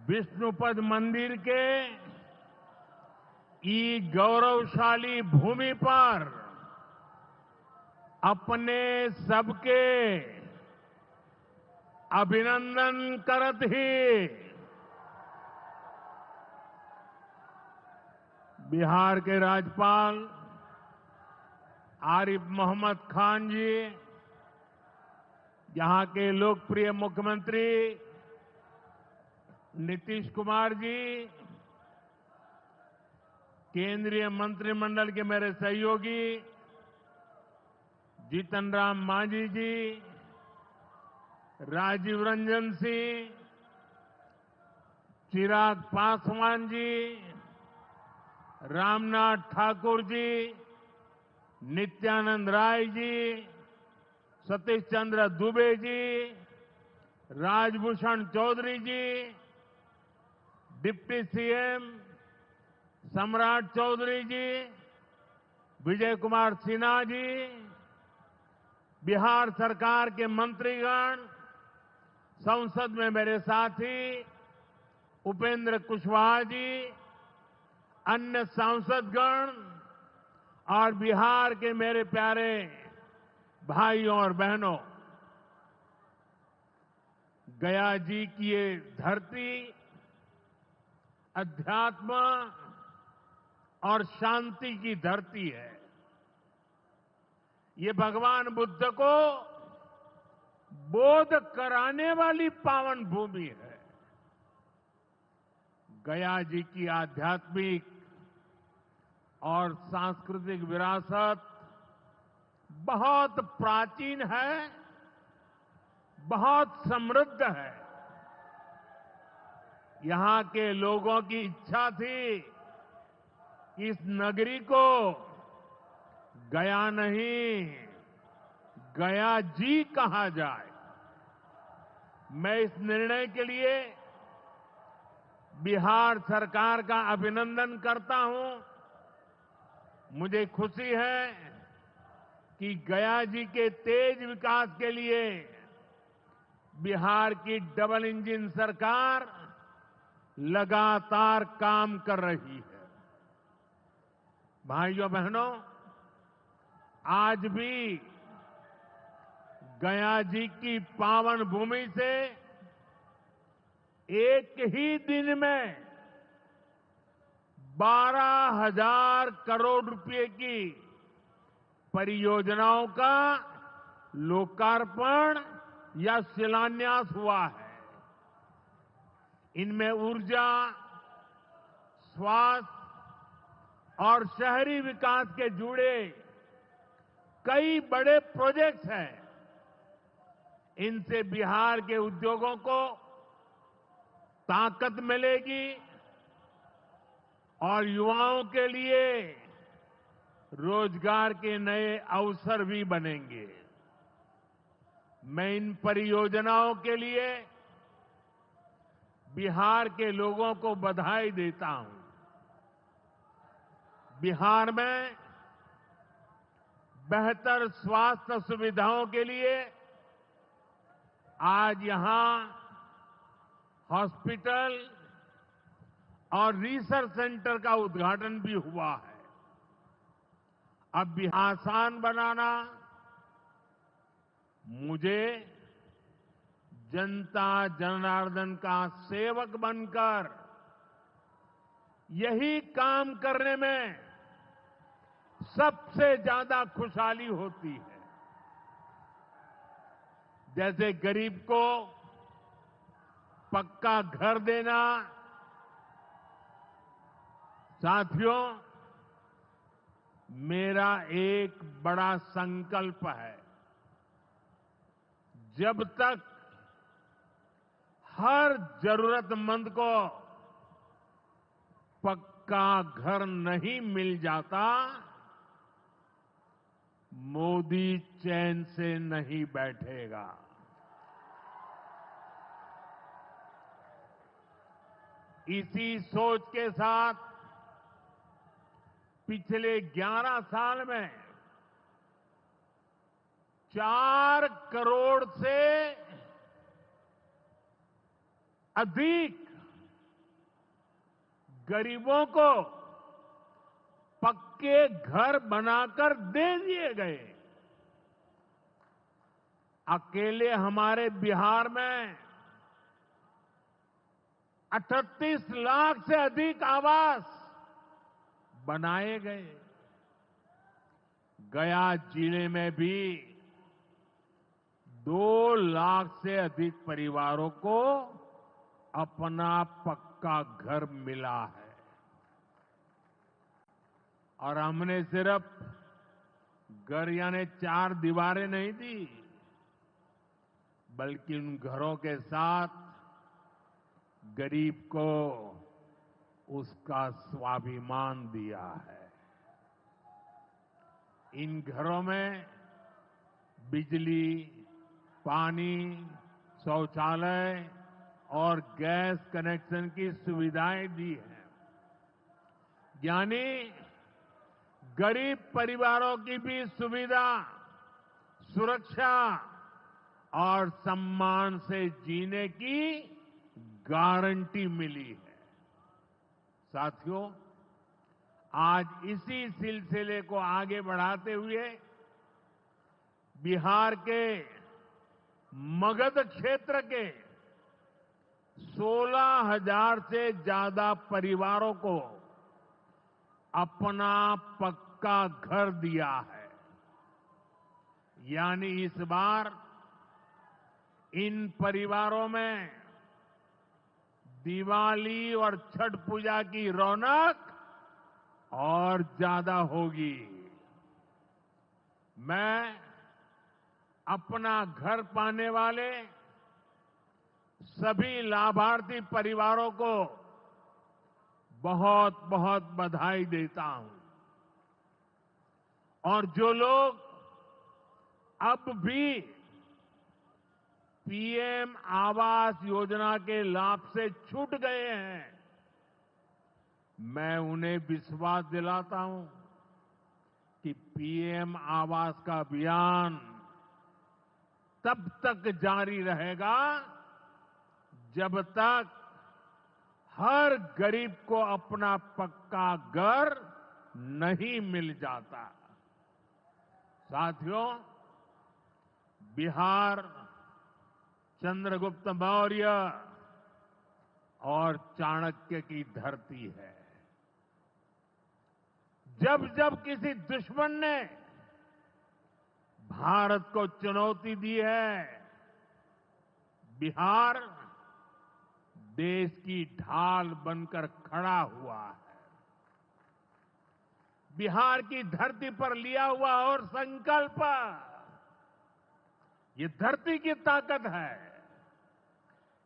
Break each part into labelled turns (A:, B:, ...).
A: विष्णुपद मंदिर के गौरवशाली भूमि पर अपने सबके अभिनंदन करत ही बिहार के राज्यपाल आरिफ मोहम्मद खान जी, यहां के लोकप्रिय मुख्यमंत्री नीतीश कुमार जी, केंद्रीय मंत्रिमंडल के मेरे सहयोगी जीतन राम मांझी जी, राजीव रंजन सिंह, चिराग पासवान जी, रामनाथ ठाकुर जी, नित्यानंद राय जी, सतीश चंद्र दुबे जी, राजभूषण चौधरी जी, डिप्टी सीएम सम्राट चौधरी जी, विजय कुमार सिन्हा जी, बिहार सरकार के मंत्रीगण, संसद में मेरे साथी उपेंद्र कुशवाहा जी, अन्य सांसदगण और बिहार के मेरे प्यारे भाइयों और बहनों, गया जी की ये धरती अध्यात्म और शांति की धरती है। ये भगवान बुद्ध को बोध कराने वाली पावन भूमि है। गया जी की आध्यात्मिक और सांस्कृतिक विरासत बहुत प्राचीन है, बहुत समृद्ध है। यहां के लोगों की इच्छा थी कि इस नगरी को गया नहीं, गया जी कहा जाए। मैं इस निर्णय के लिए बिहार सरकार का अभिनंदन करता हूं। मुझे खुशी है कि गया जी के तेज विकास के लिए बिहार की डबल इंजन सरकार लगातार काम कर रही है। भाइयों बहनों, आज भी गया जी की पावन भूमि से एक ही दिन में 12,000 करोड़ रुपए की परियोजनाओं का लोकार्पण या शिलान्यास हुआ है। इनमें ऊर्जा, स्वास्थ्य और शहरी विकास के जुड़े कई बड़े प्रोजेक्ट्स हैं। इनसे बिहार के उद्योगों को ताकत मिलेगी और युवाओं के लिए रोजगार के नए अवसर भी बनेंगे। मैं इन परियोजनाओं के लिए बिहार के लोगों को बधाई देता हूं। बिहार में बेहतर स्वास्थ्य सुविधाओं के लिए आज यहां हॉस्पिटल और रिसर्च सेंटर का उद्घाटन भी हुआ है। अब भी आसान बनाना मुझे जनता जनार्दन का सेवक बनकर यही काम करने में सबसे ज्यादा खुशहाली होती है। जैसे गरीब को पक्का घर देना। साथियों, मेरा एक बड़ा संकल्प है, जब तक हर जरूरतमंद को पक्का घर नहीं मिल जाता, मोदी चैन से नहीं बैठेगा। इसी सोच के साथ पिछले 11 साल में 4 करोड़ से अधिक गरीबों को पक्के घर बनाकर दे दिए गए। अकेले हमारे बिहार में 38 लाख से अधिक आवास बनाए गए। गया जिले में भी 2 लाख से अधिक परिवारों को अपना पक्का घर मिला है। और हमने सिर्फ घर यानी 4 दीवारें नहीं दी, बल्कि उन घरों के साथ गरीब को उसका स्वाभिमान दिया है। इन घरों में बिजली, पानी, शौचालय और गैस कनेक्शन की सुविधाएं दी हैं। यानी गरीब परिवारों की भी सुविधा, सुरक्षा और सम्मान से जीने की गारंटी मिली है। साथियों, आज इसी सिलसिले को आगे बढ़ाते हुए बिहार के मगध क्षेत्र के 16,000 से ज्यादा परिवारों को अपना पक्का घर दिया है। यानी इस बार इन परिवारों में दिवाली और छठ पूजा की रौनक और ज्यादा होगी। मैं अपना घर पाने वाले सभी लाभार्थी परिवारों को बहुत बहुत बधाई देता हूं। और जो लोग अब भी पीएम आवास योजना के लाभ से छूट गए हैं, मैं उन्हें विश्वास दिलाता हूं कि पीएम आवास का अभियान तब तक जारी रहेगा जब तक हर गरीब को अपना पक्का घर नहीं मिल जाता। साथियों, बिहार चंद्रगुप्त मौर्य और चाणक्य की धरती है। जब जब किसी दुश्मन ने भारत को चुनौती दी है, बिहार देश की ढाल बनकर खड़ा हुआ है। बिहार की धरती पर लिया हुआ और संकल्प, ये धरती की ताकत है।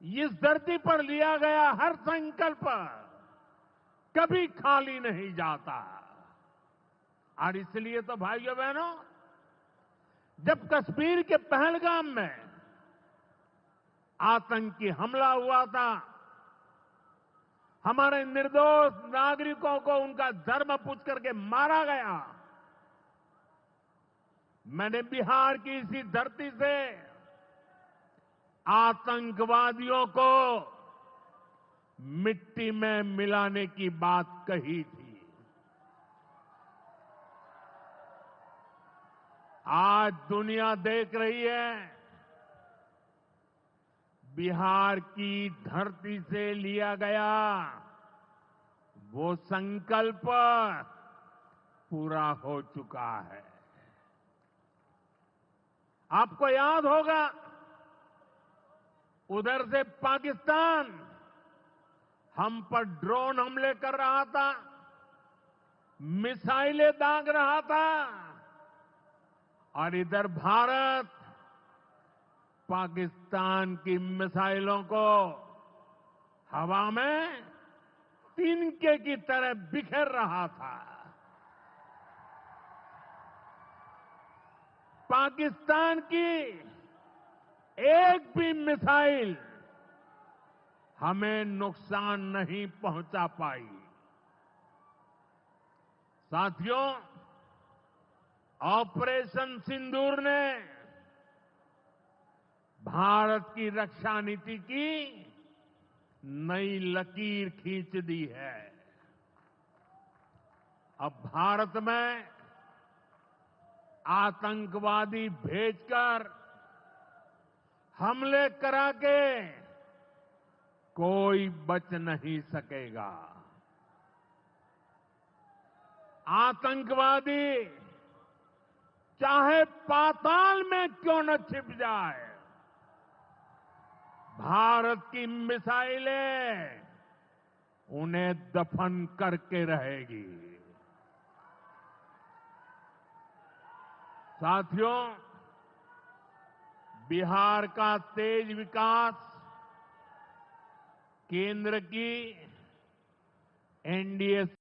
A: इस धरती पर लिया गया हर संकल्प कभी खाली नहीं जाता। और इसलिए तो भाइयों बहनों, जब कश्मीर के पहलगाम में आतंकी हमला हुआ था, हमारे निर्दोष नागरिकों को उनका धर्म पूछ करके मारा गया, मैंने बिहार की इसी धरती से आतंकवादियों को मिट्टी में मिलाने की बात कही थी। आज दुनिया देख रही है, बिहार की धरती से लिया गया वो संकल्प पूरा हो चुका है। आपको याद होगा, उधर से पाकिस्तान हम पर ड्रोन हमले कर रहा था, मिसाइलें दाग रहा था, और इधर भारत पाकिस्तान की मिसाइलों को हवा में तिनके की तरह बिखेर रहा था। पाकिस्तान की एक भी मिसाइल हमें नुकसान नहीं पहुंचा पाई। साथियों, ऑपरेशन सिंदूर ने भारत की रक्षा नीति की नई लकीर खींच दी है। अब भारत में आतंकवादी भेजकर हमले करा के कोई बच नहीं सकेगा। आतंकवादी चाहे पाताल में क्यों न छिप जाए, भारत की मिसाइलें उन्हें दफन करके रहेगी। साथियों, बिहार का तेज विकास केंद्र की एनडीए